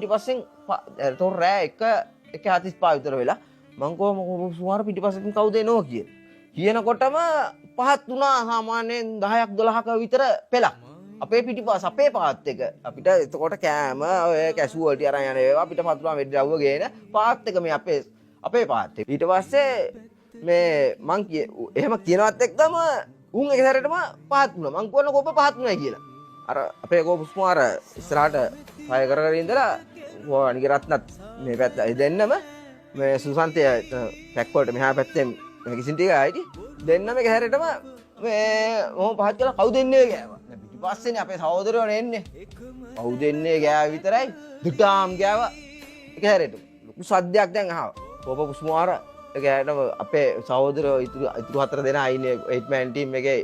පිටිපස්සෙන් තොර රෑ එක 45 විතර වෙලා මං කොහොම සුමාර පිටිපස්සෙන් කවුද එනවා කියනකොටම පහත් වුණා සාමාන්‍යයෙන් 10ක් 12ක විතර පෙළක්. අපේ පිටිපස්ස අපේ පාත් එක අපිට එතකොට කෑම ඔය කැසුවල්ටි අරන් යන ඒවා අපිට පතුරා මෙඩ්ඩවුව ගේන පාත් එක මේ අපේ පාත් එක. ඊට පස්සේ මේ මං එහෙම කියනවත් එක්කම උන් එක සැරේටම පහත් වුණා. මං කියනවා කොබ පහත් වුණා කියලා. අර අපේ ගෝපුස්මාර ඉස්සරහට පය කර කර ඉඳලා අනික රත්නත් මේ පැත්ත දෙන්නම මේ සුසන්තය පැක් වලට මෙහා පැත්තෙන් කිසින් ටික ආයිටි දෙන්නම එක හැරෙටම මේ මොහොම පහත් කළා කවුද එන්නේ ගෑවා. පිටිපස්සේනේ අපේ සහෝදරයෝ එන්නේ. කවුද එන්නේ ගෑවා විතරයි දුටාම් ගෑවා එක හැරෙට. ලොකු සද්දයක් දැන් අහව. ගෝපුස්මාර එක හැරෙටම අපේ සහෝදරයෝ ඉතුරු හතර දෙනා ඉන්නේ 8 man team එකේ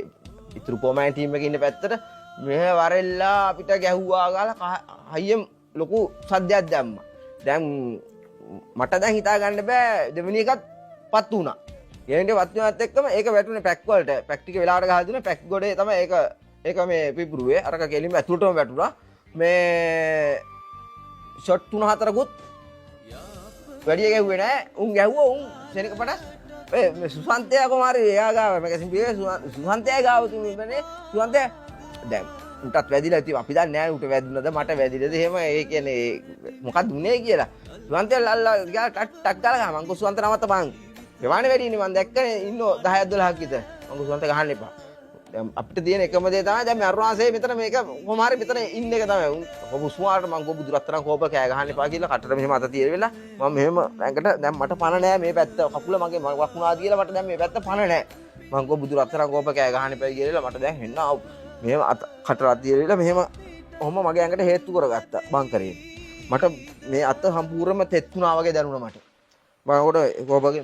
ඉතුරු 4 man team එකේ ඉන්න පැත්තට මෙහෙ වරෙල්ලා අපිට ගැහුවා ගාලා හයියෙන් ලොකු සද්දයක් දැම්මා. දැන් මට දැන් හිතා ගන්න බෑ දෙවෙනි එකත් පත් වුණා. ඊළඟට පත් වුණාත් එක්කම ඒක වැටුනේ පැක් වලට. පැක් ටික වෙලාවට ගහලා දුන්නා පැක් ගොඩේ තමයි ඒක මේ පිපුරුවේ. අරක කෙලින්ම ඇතුළටම වැටුණා. මේ ෂොට් 3-4කුත් වැඩි ගැහුවේ නෑ. උන් ගැහුවා උන් සෙනක පටස්. මේ සුසන්තයා කොමාරි එයා ගාව මේක සිම්පියේ සුසන්තයා ගාව තුනේ සුසන්තයා දැන් උටත් වැදිලා ඉතින් අපි දන්නේ නැහැ උට වැදුනද මට වැදිලාද එහෙම ඒ කියන්නේ මොකක්ද උනේ කියලා. සුවන්තය ලල්ලා ගියා ටක් ගාලා මං සුවන්ත නවත්තපන්. ගෙවානේ වැඩිනේ මං දැක්කනේ ඉන්නෝ 10ක් 12ක් විතර. මං සුවන්ත ගහන්න එපා. දැන් අපිට තියෙන එකම දේ තමයි දැන් මේ අරුණාසේ මෙතන මේක කොහොම හරි මෙතන ඉන්න එක තමයි. කොබුස්මාරට මං බුදුරත්තරන් කෝප කෑ ගහන්න එපා කියලා කටට මෙහෙම අත තියලා මම මෙහෙම රැඟට දැන් මට පණ නැහැ මේ පැත්ත කකුල මගේ වකුණාද කියලා මට දැන් මේ පැත්ත පණ නැහැ. මං බුදුරත්තරන් කෝප කෑ ගහන්න එපා කියලා මට දැන් හෙන්න ආව. මෙහෙම කට රතියලා මෙහෙම ඔහොම මගේ ඇඟට හේතු කරගත්තා බංකරේ. මට මේ අත සම්පූර්ණයෙන්ම තෙත් වුණා වගේ දැනුණා මට. මම උඩ කොබගේ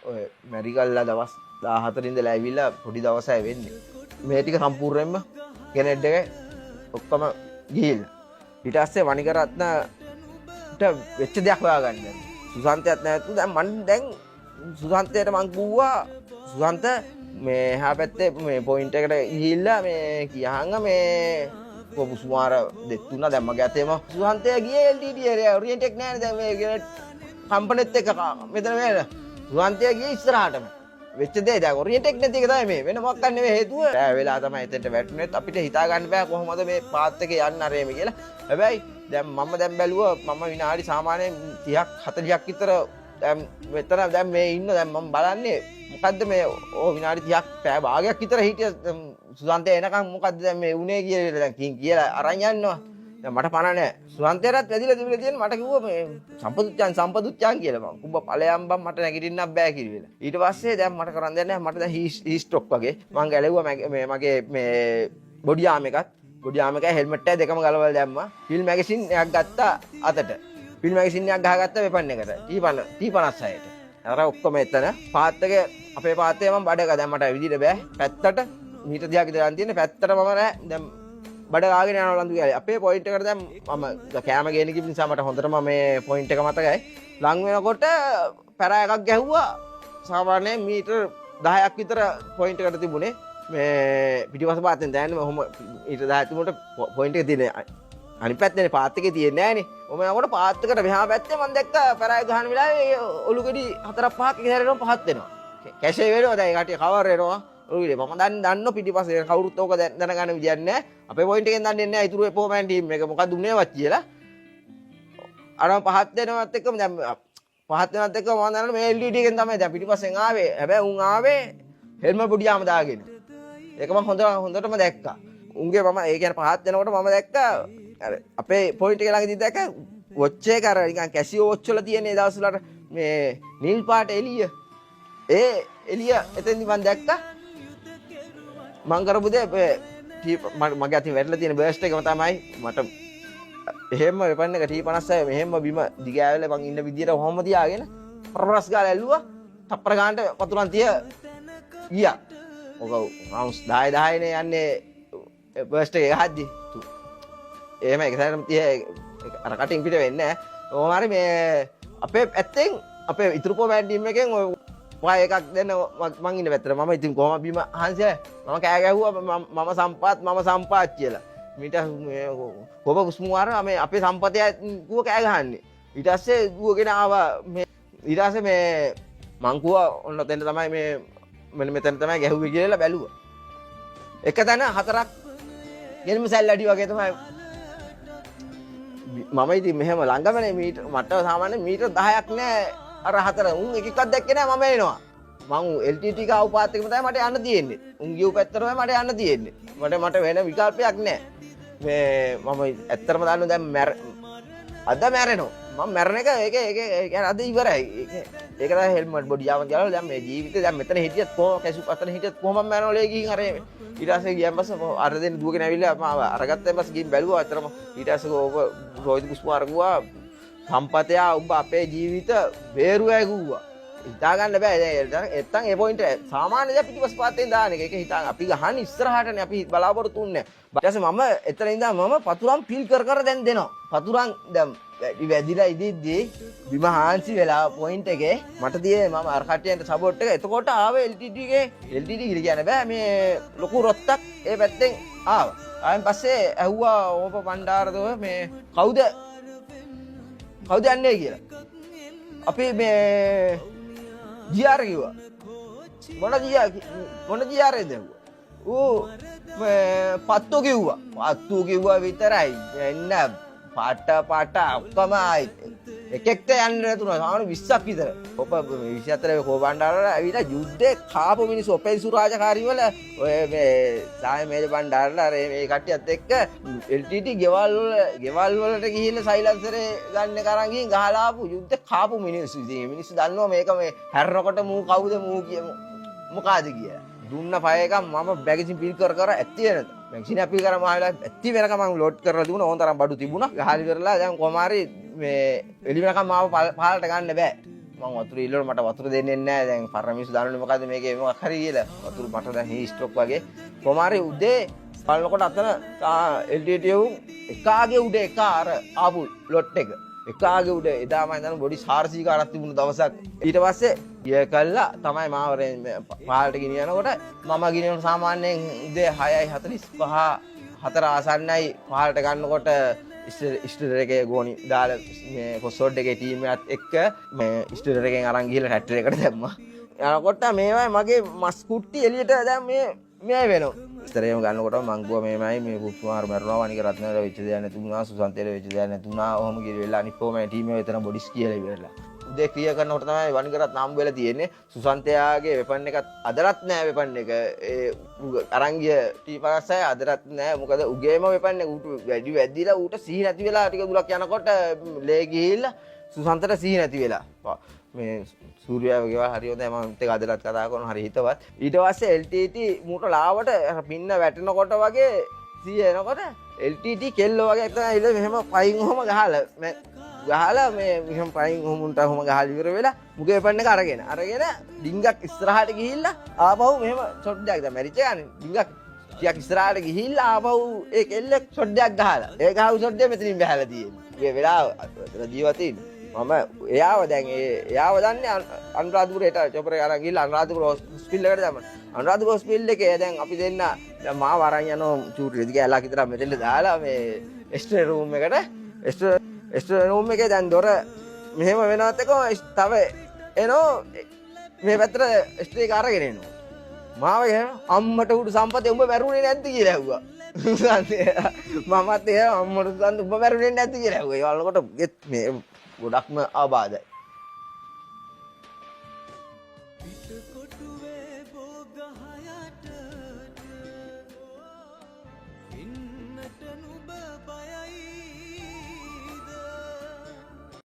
ඔය මැරිකල්ලා දවස් 14 ඉඳලා ඇවිල්ලා පොඩි දවසයි වෙන්නේ. මේ ටික සම්පූර්ණයෙන්ම ගෙනෙඩ් එක ඔක්කොම ගිහිල්ලා. ඊට පස්සේ වනිකරත්නට වෙච්ච දෙයක් හොයාගන්න. සුසන්තයත් නැතු දැන් මං දැන් සුසන්තයට මං කිව්වා සුසන්ත මේ එහා පැත්තේ මේ පොයින්ට් එකට ගිහිල්ලා මේ කියහංග මේ කොබුස්මාර දෙතුණා දැන් මගේ අතේම සුහන්තය ගියේ LTT ඔරියන්ට් එක නෑනේ දැන් මේ කම්පැනිත් එක්ක මෙතන මේ සුහන්තය ගියේ ඉස්සරහටම වෙච්ච දේ දැන් ඔරියන්ට් එක නැති එක තමයි මේ වෙන මොකක්ද නෙවෙයි හේතුව රෑ වෙලා තමයි එතෙන්ට වැටුනේත් අපිට හිතා ගන්න බෑ කොහොමද මේ පාත් එකේ යන්න අරේම කියලා හැබැයි දැන් මම දැන් බැලුවා මම විනාඩි සාමාන්‍යයෙන් 30ක් 40ක් විතර දැන් මෙතන දැන් මේ ඉන්න දැන් මම බලන්නේ මොකද්ද මේ විනාඩි 30ක් පැය භාගයක් විතර හිටිය සුසන්තය එනකන් මොකද්ද දැන් මේ උනේ කියලා දැන් කියලා අරන් යනවා දැන් මට පණ නැහැ සුසන්තයටත් වැදිලා තිබිලා තියෙන මට කිව්වා මේ සම්පදුච්චන් කියලා මම කුඹ ඵලයන් බම් මට නැගිටින්නත් බෑ කියලා ඊට පස්සේ දැන් මට කරන් දෙන්නේ නැහැ මට දැන් හී ස්ට්‍රොක් වගේ මං ගැලෙව්වා මේ මගේ මේ බොඩි ආම් එකයි හෙල්මට් එක දෙකම ගලවලා දැම්මා ෆිල්ම් මැගසින් එකක් ගත්තා අතට ෆිල්ම් මැගසින් එකක් ගහගත්තා වෙපන් එකට T56ට අර ඔක්කොම එතන පාත් එක අපේ පාත්තේ මම බඩ එක දැන් මට විදිහට බෑ පැත්තට මීටර් 10ක් විතර යන් තියෙන පැත්තට මම නෑ දැන් බඩ ගාගෙන යනවා ලන්දු කියලා අපේ පොයින්ට් එකට දැන් මම කැම ගේන කිව්ව නිසා මට හොඳටම මේ පොයින්ට් එක මතකයි ලං වෙනකොට පැර එකක් ගැහුවා සාමාන්‍යයෙන් මීටර් 10ක් විතර පොයින්ට් එකට තිබුණේ මේ පිටිපස්ස පාත්තෙන් දැනන්නේ මම මීටර් 10ක් තිබුණට පොයින්ට් එක තියෙන්නේ අනිත් පැත්තේ පාත් එකේ තියෙන්නේ නෑනේ. ඔම යනකොට පාත් එකට මෙහා පැත්තේ මම දැක්කා පැරාය ගහන වෙලාවේ ඔලු ගෙඩි 4-5ක් එක හැරෙනවා පහත් වෙනවා. කැෂේ වෙනවා දැන් කටිය කවර් වෙනවා. ඔළුවේ මම දන්නෝ පිටිපස්සේ කවුරුත් ඕක දැනගන්න විදියක් නෑ. අපේ පොයින්ට් එකෙන් දන්නේ නෑ ඉතුරු එපෝමෑන් ටීම් එක මොකක්ද උනේවත් කියලා. අර පහත් වෙනවත් එක්කම දැන් පහත් වෙනවත් එක්කම මම දන්නවා මේ LED එකෙන් තමයි දැන් පිටිපස්සෙන් ආවේ. හැබැයි උන් ආවේ හෙල්මට් පොඩියාම දාගෙන. ඒක මම හොඳටම දැක්කා. උන්ගේ මම ඒ කියන්නේ පහත් වෙනකොට මම දැක්කා අර අපේ පොයින්ට් එක ළඟදී දැක්ක වොච් එක අර නිකන් කැසියෝ වොච් වල තියෙන ඒ දවස් වලට මේ නිල් පාට එළිය ඒ එළිය එතෙන්දි මම දැක්කා මං කරපු දේ මගේ අතින් වැටලා තියෙන බර්ස්ට් එකම තමයි මට එහෙම වෙපන් එක T56 මෙහෙම බිම දිගෑවෙලා මං ඉන්න විදියට කොහොම තියාගෙන ප්‍රරස් ගාලා ඇල්ලුවා තප්පර ගන්නට පතුරන් තිය ගියා ඔක රවුන්ඩ්ස් 10 නේ යන්නේ බර්ස්ට් එක ගහද්දි එහෙම එක සැරේම තිය අර කටින් පිට වෙන්නේ නැහැ. ඕම හරි මේ අපේ පැත්තෙන් අපේ ඉතුරු පොමෑන් ටීම් එකෙන් ඔය එකක් දෙන්න මං ඉන්න පැත්තට මම ඉතින් කොහොම බීම හංසය මම කෑ ගැහුවා මම සම්පාත් කියලා. මීට කොබ කුස්මුවාර මේ අපේ සම්පතය දුව කෑ ගහන්නේ. ඊට පස්සේ දුවගෙන ආවා මේ ඊට පස්සේ මේ මං කිව්වා ඔන්න තෙන්න තමයි මේ මෙන්න මෙතන තමයි ගැහුවේ කියලා බැලුවා. එක තැන හතරක් ගෙනම සැල්ලඩි වගේ තමයි මම ඉතින් මෙහෙම ළඟමනේ මට සාමාන්‍ය මීටර් 10ක් නෑ අර හතර උන් එක එකක් දැක්කේ නෑ මම එනවා මං LTT කාව පාත් එකම තමයි මට යන්න තියෙන්නේ උන් ගියු පැත්තට තමයි මට යන්න තියෙන්නේ මට වෙන විකල්පයක් නෑ මේ මම ඇත්තටම දන්නවා දැන් අද මැරෙනවා මම මැරෙන එක ඒක අද ඉවරයි ඒක තමයි හෙල්මට් බොඩි ආවන් කියලා දැන් මේ ජීවිතේ දැන් මෙතන හිටියත් කොහොම කැසු අතන හිටියත් කොහොම මැරෙනවලේ ගිහින් අර ඊට පස්සේ ගියන් පස්සේ අර දෙන්න දුවගෙන ඇවිල්ලා මාව අරගත්තන් පස්සේ ගිහින් බැලුවා අතරම ඊට පස්සේ ඔබ රෝහිත කුස්මාර කිව්වා සම්පතය ඔබ අපේ ජීවිත බේරුවයි කිව්වා හිතා ගන්න බෑ දැන් එත්තන් ඒ පොයින්ට් සාමාන්‍ය දැන් පිටිපස්ස පාතෙන් දාන එක ඒක හිතා අපි ගහන්නේ ඉස්සරහටනේ අපි බලාපොරොත්තු වෙන්නේ ඊට පස්සේ මම එතන ඉඳන් මම පතුරම් ෆීල් කර දැන් දෙනවා පතුරම් දැන් වැදිලා ඉදිද්දී බිම හාන්සි වෙලා පොයින්ට් එකේ මට දියේ මම අර කට්ටියන්ට සපෝට් එක එතකොට ආවේ LTT එකේ LTT කියලා කියන්න බෑ මේ ලොකු රොත්තක් ඒ පැත්තෙන් ආවා ආයෙන් පස්සේ ඇහුවා ඕප බණ්ඩාරදව මේ කවුද යන්නේ කියලා අපි මේ GR කිව්වා මොන GRද ඌ පත්තු කිව්වා විතරයි එන්න පාට ඔක්කොම එකෙක්ට යන්න නැතුණා සාමාන්‍ය 20ක් විතර. ඔප 24 කෝබණ්ඩාරවල ඇවිල්ලා යුද්ධේ කාපු මිනිස්සු ඔපේ සුරාජකාරී වල ඔය මේ සාය මේජ බණ්ඩාරලා අර මේ කට්ටියත් එක්ක LTT ගෙවල් වලට ගිහිල්ලා සයිලන්සරේ ගන්න කරන් ගිහින් ගහලා ආපු යුද්ධේ කාපු මිනිස්සු. ඉතින් මිනිස්සු දන්නවා මේක මේ හැරෙනකොට මූ කවුද මොකාද කියලා. දුන්න ෆය එකක් මම බැගින් පිල් කර ඇත්තිය නේද? මැක්සින් අපි කරම ආවලා ඇත්ති වෙනකම් මම ලෝඩ් කරලා තිබුණා ඕන තරම් බඩු තිබුණා. ගහලි කරලා දැන් කොමාරි මේ එළි වෙනකම් මාව පහලට ගන්න බෑ. මම වතුර ඉල්ලුවා මට වතුර දෙන්නේ නැහැ. දැන් පරණ මිනිස්සු දන්නවනේ මොකද්ද මේකේ මොකක් හරි කියලා. වතුර මට දැන් හී ස්ට්‍රොක් වගේ. කොමාරි උදේ බලනකොට අතන LTT එකාගේ උඩ එක අර ආපු ලොට් එක. එකාගේ උඩ එදාම ඉඳන් බොඩි 400 කාරක් තිබුණු දවසක්. ඊට පස්සේ ඊය කළා තමයි මාව පහලට ගෙනියනකොට මම ගෙනියන සාමාන්‍යයෙන් උදේ 6:45 4 ආසන්නයි පහලට ගන්නකොට ස්ටේටර් එකේ ගෝණි දාලා මේ පොසොඩ් එකේ ටීම් එකත් එක්ක මේ ස්ටේටර් එකෙන් අරන් ගිහලා ට්‍රැක්ටර් එකට දැම්මා. යනකොට මේවයි මගේ මස් කුට්ටි එළියට දැන් මේ වෙනවා. ඉස්තරේම ගන්නකොට මං ගුවා මේමයි මේ කුමාර මරනවා වනික රත්නවල වෙච්ච දෙයක් නැතුණා සුසන්තේල වෙච්ච දෙයක් නැතුණා. ඔහොම ගිහලා අනිත් කොහම ටීම් එක එතන බොඩිස් කියලා ඉවරලා. උදේ ක්‍රියා කරනකොට තමයි වනික රත්න හම්බ වෙලා තියෙන්නේ. සුසන්තයාගේ වෙපන් එකත් අදරත් නෑ වෙපන් එක. ඒ අරන් ගිය ටීපරස්සය අදරත් නෑ. මොකද උගේම වෙපන් එක ඌට වැඩි වැදිලා ඌට සිහි නැති වෙලා ටික දුරක් යනකොට ලේ ගිහිල්ලා සුසන්තට සිහි නැති වෙලා. මේ සූර්යාව ගෙවල් හරි හොඳයි මම මේක අදලත් කතා කරනවා හරි හිතවත් ඊට පස්සේ LTT මූට ලාවට පින්න වැටෙනකොට වගේ 100 එනකොට LTT කෙල්ලෝ වගේ තමයි ඉල මෙහෙම පයින් ඔහම ගහලා මේ මෙහෙම පයින් ඔහමුන්ට ඔහම ගහලා ඉවර වෙලා මුගේ වෙපන් එක අරගෙන ඩිංගක් ඉස්සරහට ගිහිල්ලා ආපහු මෙහෙම ෂොට් එකක් දැන් මැරිච්ච ගානේ ඩිංගක් ටිකක් ඉස්සරහට ගිහිල්ලා ආපහු ඒ කෙල්ලෙක් ෂොට් එකක් ගහලා ඒ ගහපු ෂොට් එක මෙතනින් බහලා තියෙන්නේ මේ වෙලාව ජීවිතින් මම එයාව දැන් එයාව දන්නේ අනුරාධපුරේට චොපරේ අරන් ගිහලා අනුරාධපුර හොස්පිටල් එකට දැම්මා. අනුරාධපුර හොස්පිටල් එකේ දැන් අපි දෙන්න දැන් මාව අරන් යනවා චූටි රෙදි කැලක් විතර මෙතෙන්ට දාලා මේ එක්ස්ට්‍රා රූම් එකට එක්ස්ට්‍රා රූම් එකේ දැන් දොර මෙහෙම වෙනවත් එක තව එනෝ මේ පැත්තට එක්ස්ට්‍රා එක අරගෙන එනවා. මාව අම්මට උඩු සම්පතේ උඹ මැරුණේ නැද්ද කියලා ඇහුවා. මමත් ඒ අම්මට උඹ මැරුණේ නැද්ද කියලා ඇහුවා. ඒ වලකට මේ ගොඩක්ම ආබාධයි.